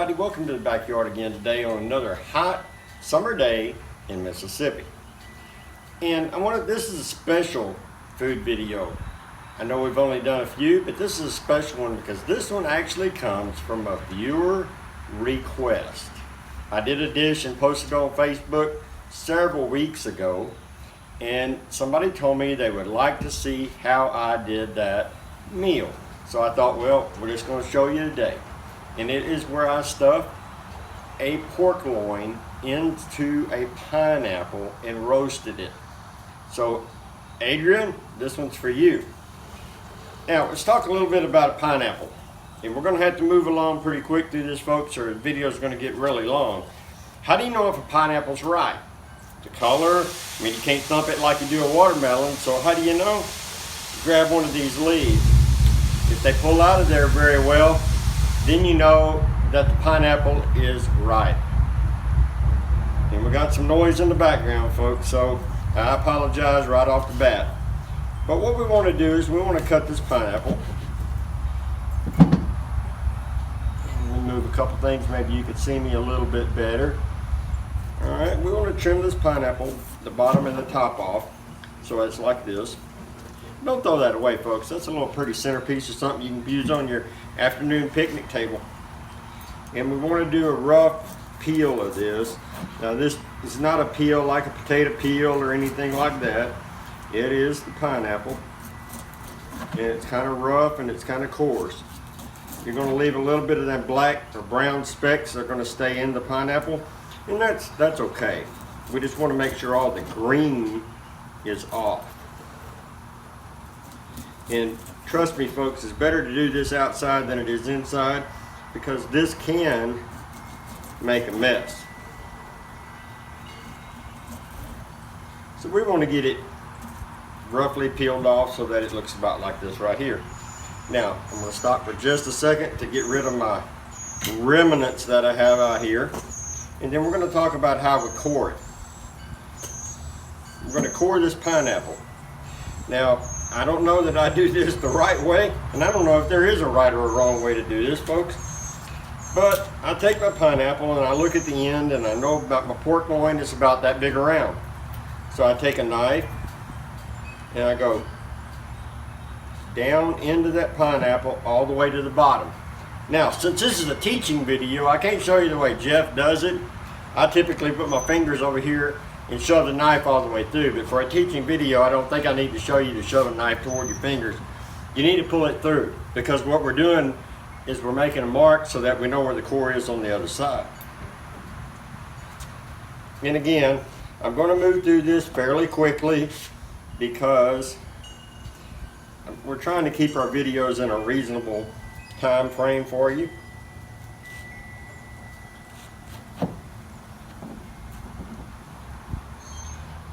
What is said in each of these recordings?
everybody, welcome to the backyard again today on another hot summer day in Mississippi. And this is a special food video. I know we've only done a few, but this is a special one because this one actually comes from a viewer request. I did a dish and posted it on Facebook several weeks ago, and somebody told me they would like to see how I did that meal. So I thought, well, we're just going to show you today. And it is where I stuffed a pork loin into a pineapple and roasted it. So Adrian, this one's for you. Now let's talk a little bit about a pineapple. And we're going to have to move along pretty quick through this, folks, or the video is going to get really long. How do you know if a pineapple's ripe? The color, I mean, you can't thump it like you do a watermelon, so how do you know? Grab one of these leaves. If they pull out of there very well, then you know that the pineapple is ripe. And we got some noise in the background, folks, so I apologize right off the bat. But what we want to do is we want to cut this pineapple. Move a couple things, maybe you could see me a little bit better. Alright, we want to trim this pineapple, the bottom and the top off, so it's like this. Don't throw that away, folks. That's a little pretty centerpiece or something you can use on your afternoon picnic table. And we want to do a rough peel of this. Now this is not a peel like a potato peel or anything like that. It is the pineapple. And it's kind of rough and it's kind of coarse. You're going to leave a little bit of them black or brown specks that are going to stay in the pineapple. And that's okay. We just want to make sure all the green is off. And trust me, folks, it's better to do this outside than it is inside because this can make a mess. So we want to get it roughly peeled off so that it looks about like this right here. Now, I'm going to stop for just a second to get rid of my remnants that I have out here. And then we're going to talk about how we core it. We're going to core this pineapple. Now, I don't know that I do this the right way, and I don't know if there is a right or a wrong way to do this, folks. But I take my pineapple and I look at the end, and I know about my pork loin is about that big around. So I take a knife and I go down into that pineapple all the way to the bottom. Now, since this is a teaching video, I can't show you the way Jeff does it. I typically put my fingers over here and shove the knife all the way through, but for a teaching video, I don't think I need to show you to shove a knife toward your fingers. You need to pull it through, because what we're doing is we're making a mark so that we know where the core is on the other side. And again, I'm going to move through this fairly quickly because we're trying to keep our videos in a reasonable time frame for you.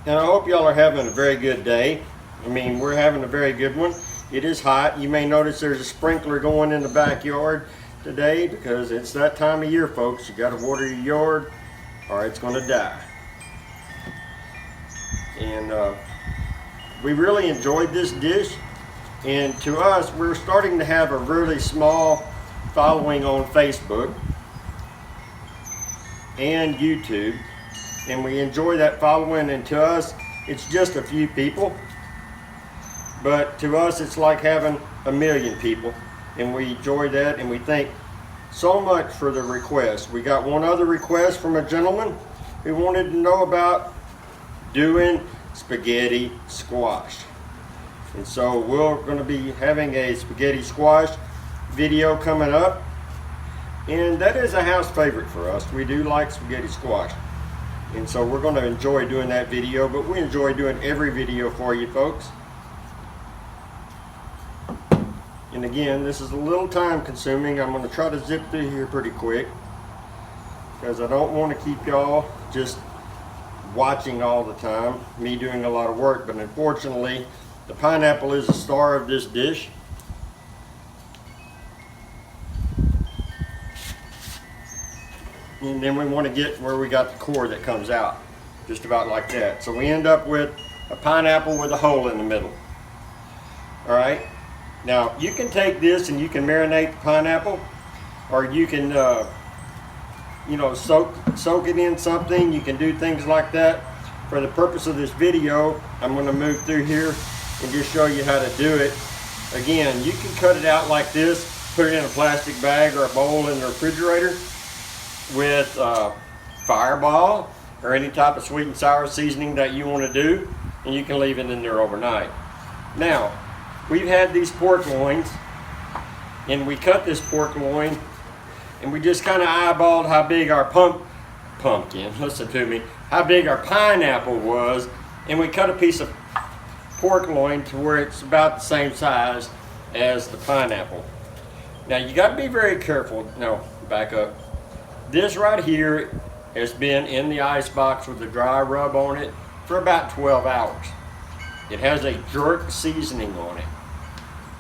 And I hope y'all are having a very good day. I mean, we're having a very good one. It is hot. You may notice there's a sprinkler going in the backyard today because it's that time of year, folks. You got to water your yard or it's going to die. And we really enjoyed this dish. And to us, we're starting to have a really small following on Facebook and YouTube. And we enjoy that following, and to us, it's just a few people. But to us, it's like having a million people. And we enjoy that, and we thank so much for the request. We got one other request from a gentleman who wanted to know about doing spaghetti squash. And so we're going to be having a spaghetti squash video coming up. And that is a house favorite for us. We do like spaghetti squash. And so we're going to enjoy doing that video, but we enjoy doing every video for you, folks. And again, this is a little time consuming. I'm going to try to zip through here pretty quick because I don't want to keep y'all just watching all the time, me doing a lot of work. But unfortunately, the pineapple is the star of this dish. And then we want to get where we got the core that comes out, just about like that. So we end up with a pineapple with a hole in the middle. All right. Now you can take this and you can marinate the pineapple, or you can you know, soak it in something. You can do things like that. For the purpose of this video, I'm going to move through here and just show you how to do it. Again, you can cut it out like this, put it in a plastic bag or a bowl in the refrigerator with Fireball or any type of sweet and sour seasoning that you want to do, and you can leave it in there overnight. Now, we've had these pork loins, and we cut this pork loin, and we just kind of eyeballed how big our pumpkin, listen to me, how big our pineapple was, and we cut a piece of pork loin to where it's about the same size as the pineapple. Now you got to be very careful. No, back up. This right here has been in the ice box with the dry rub on it for about 12 hours. It has a jerk seasoning on it.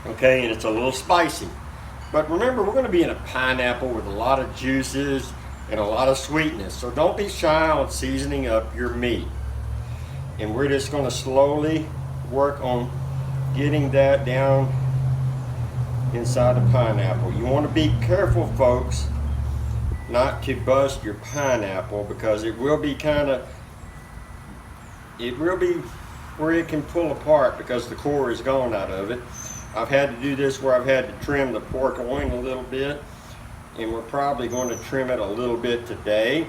Okay, and it's a little spicy. But remember, we're going to be in a pineapple with a lot of juices and a lot of sweetness. So don't be shy on seasoning up your meat. And we're just going to slowly work on getting that down inside the pineapple. You want to be careful, folks, not to bust your pineapple, because it will be where it can pull apart because the core is gone out of it. I've had to do this where I've had to trim the pork loin a little bit, and we're probably going to trim it a little bit today.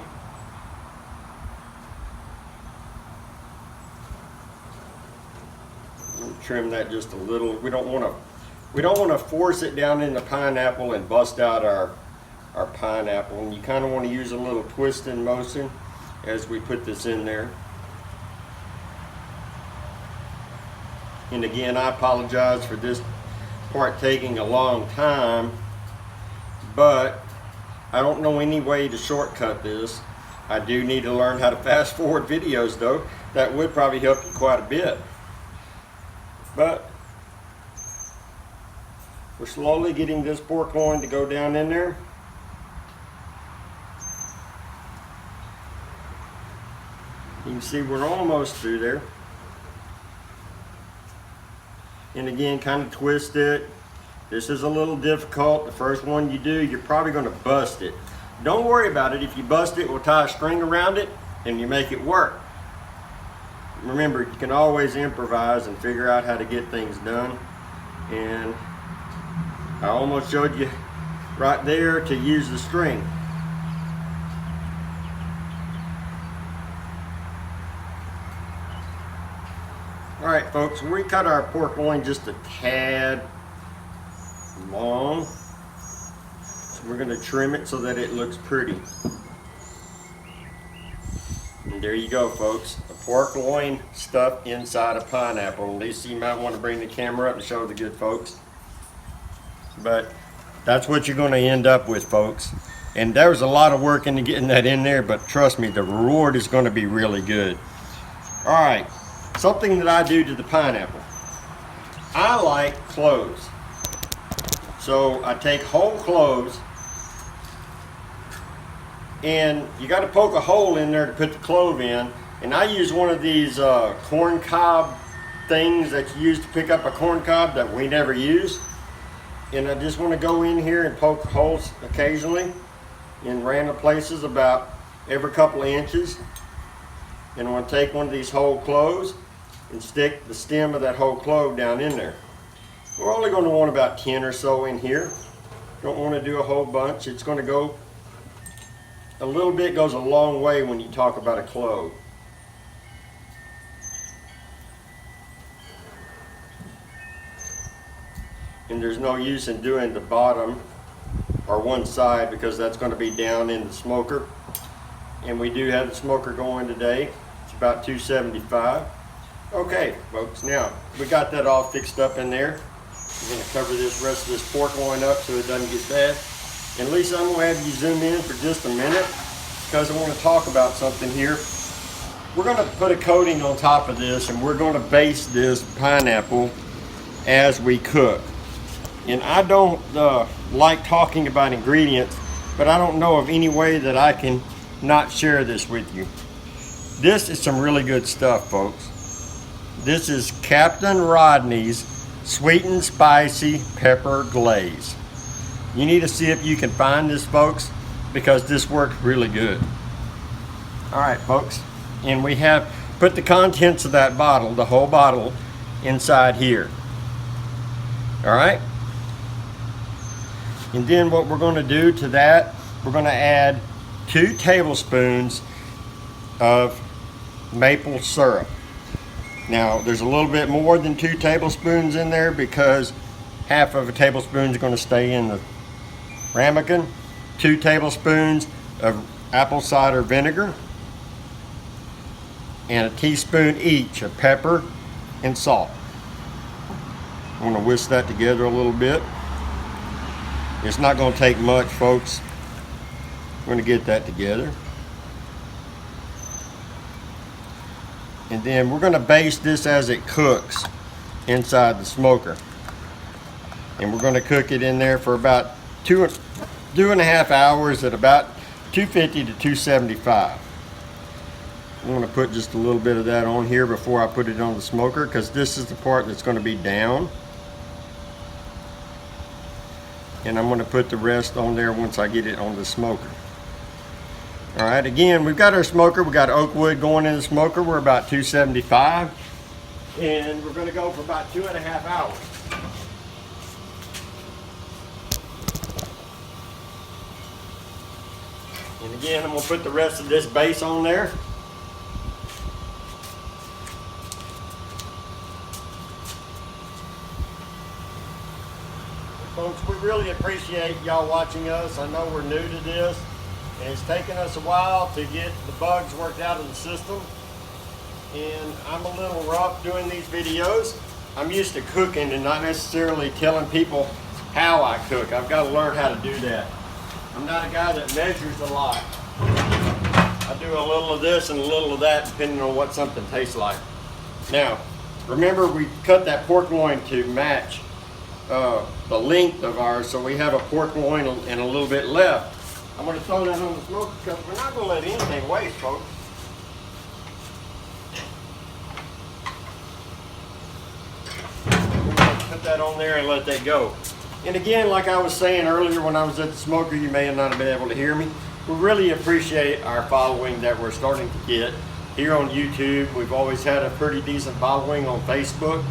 Trim that just a little. We don't want to force it down in the pineapple and bust out our pineapple. And you kind of want to use a little twisting motion as we put this in there. And again, I apologize for this part taking a long time, but I don't know any way to shortcut this. I do need to learn how to fast forward videos though. That would probably help you quite a bit. But we're slowly getting this pork loin to go down in there. You can see we're almost through there. And again, kind of twist it. This is a little difficult. The first one you do, you're probably going to bust it. Don't worry about it. If you bust it, we'll tie a string around it and you make it work. Remember, you can always improvise and figure out how to get things done. And I almost showed you right there to use the string. Alright folks, we cut our pork loin just a tad long. So we're going to trim it so that it looks pretty. And there you go, folks. A pork loin stuffed inside a pineapple. At least you might want to bring the camera up and show the good folks. But that's what you're going to end up with, folks. And there was a lot of work into getting that in there, but trust me, the reward is going to be really good. Alright, something that I do to the pineapple. I like cloves. So I take whole cloves, and you got to poke a hole in there to put the clove in. And I use one of these corn cob things that you use to pick up a corn cob that we never use. And I just want to go in here and poke holes occasionally in random places about every couple of inches. And I want to take one of these whole cloves and stick the stem of that whole clove down in there. We're only going to want about 10 or so in here. Don't want to do a whole bunch. It's going to go, a little bit goes a long way when you talk about a clove. And there's no use in doing the bottom or one side because that's going to be down in the smoker. And we do have the smoker going today. It's about 275. Okay, folks, now we got that all fixed up in there. We're going to cover this rest of this pork loin up so it doesn't get bad. And Lisa, I'm going to have you zoom in for just a minute because I want to talk about something here. We're going to put a coating on top of this and we're going to baste this pineapple as we cook. And I don't like talking about ingredients, but I don't know of any way that I can not share this with you. This is some really good stuff, folks. This is Captain Rodney's Sweet and Spicy Pepper Glaze. You need to see if you can find this, folks. because this worked really good. All right, folks, and we have put the contents of that bottle, the whole bottle, inside here. All right, and then what we're going to do to that, we're going to add 2 tablespoons of maple syrup. Now there's a little bit more than 2 tablespoons in there because half of a tablespoon is going to stay in the ramekin. 2 tablespoons of apple cider vinegar, and a teaspoon each of pepper and salt. I'm going to whisk that together a little bit. It's not going to take much, folks. We're going to get that together. And then we're going to baste this as it cooks inside the smoker. And we're going to cook it in there for about 2.5 hours at about 250 to 275. I'm going to put just a little bit of that on here before I put it on the smoker, because this is the part that's going to be down. And I'm going to put the rest on there once I get it on the smoker. All right, again, we've got our smoker. We've got oak wood going in the smoker. We're about 275. And we're going to go for about 2.5 hours. And again, I'm going to put the rest of this base on there. Folks, we really appreciate y'all watching us. I know we're new to this, and it's taken us a while to get the bugs worked out of the system. And I'm a little rough doing these videos. I'm used to cooking and not necessarily telling people how I cook. I've got to learn how to do that. I'm not a guy that measures a lot. I do a little of this and a little of that depending on what something tastes like. Now, remember we cut that pork loin to match the length of ours, so we have a pork loin and a little bit left. I'm going to throw that on the smoker because we're not going to let anything waste, folks. We're going to put that on there and let that go. And again, like I was saying earlier when I was at the smoker, you may not have been able to hear me. We really appreciate our following that we're starting to get here on YouTube. We've always had a pretty decent following on Facebook.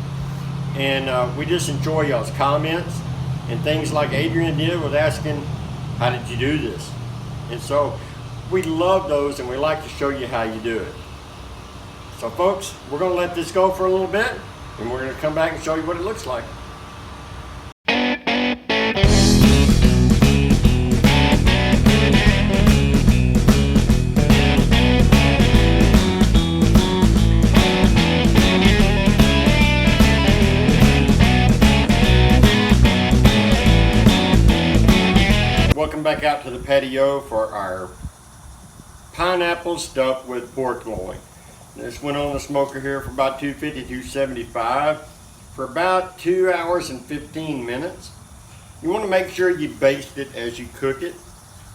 And we just enjoy y'all's comments and things like Adrian did with asking, how did you do this? And so we love those and we like to show you how you do it. So folks, we're going to let this go for a little bit and we're going to come back and show you what it looks like. Welcome back out to the patio for our pineapple stuffed with pork loin. This went on the smoker here for about 250, 275 for about 2 hours and 15 minutes. You want to make sure you baste it as you cook it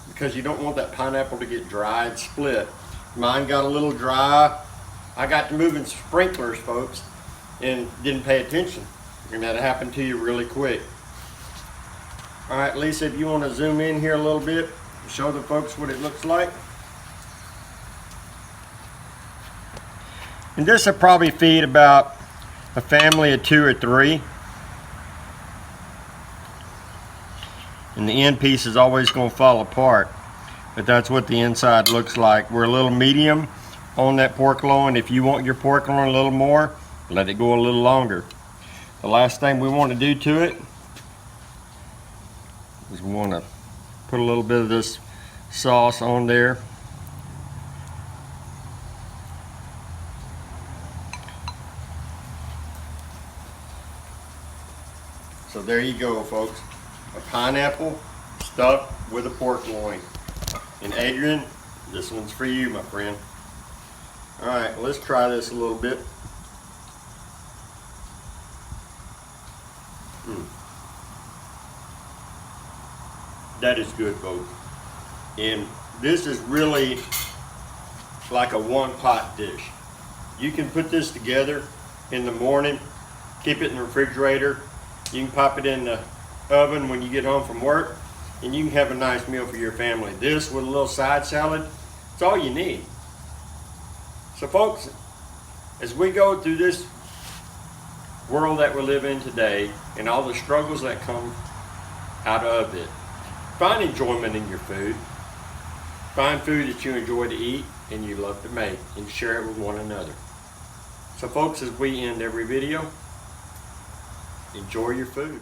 because you don't want that pineapple to get dry and split. Mine got a little dry. I got to moving sprinklers, folks, and didn't pay attention. And that happened to you really quick. All right, Lisa, if you want to zoom in here a little bit, show the folks what it looks like. And this will probably feed about a family of 2 or 3. And the end piece is always going to fall apart, but that's what the inside looks like. We're a little medium on that pork loin. If you want your pork loin a little more, let it go a little longer. The last thing we want to do to it is we want to put a little bit of this sauce on there. So there you go, folks. A pineapple stuffed with a pork loin. And Adrian, this one's for you, my friend. All right, let's try this a little bit. That is good, folks. And this is really like a one-pot dish. You can put this together in the morning, keep it in the refrigerator. You can pop it in the oven when you get home from work, and you can have a nice meal for your family. This with a little side salad, it's all you need. So folks, as we go through this world that we live in today and all the struggles that come out of it, find enjoyment in your food. Find food that you enjoy to eat and you love to make, and share it with one another. So folks, as we end every video, enjoy your food.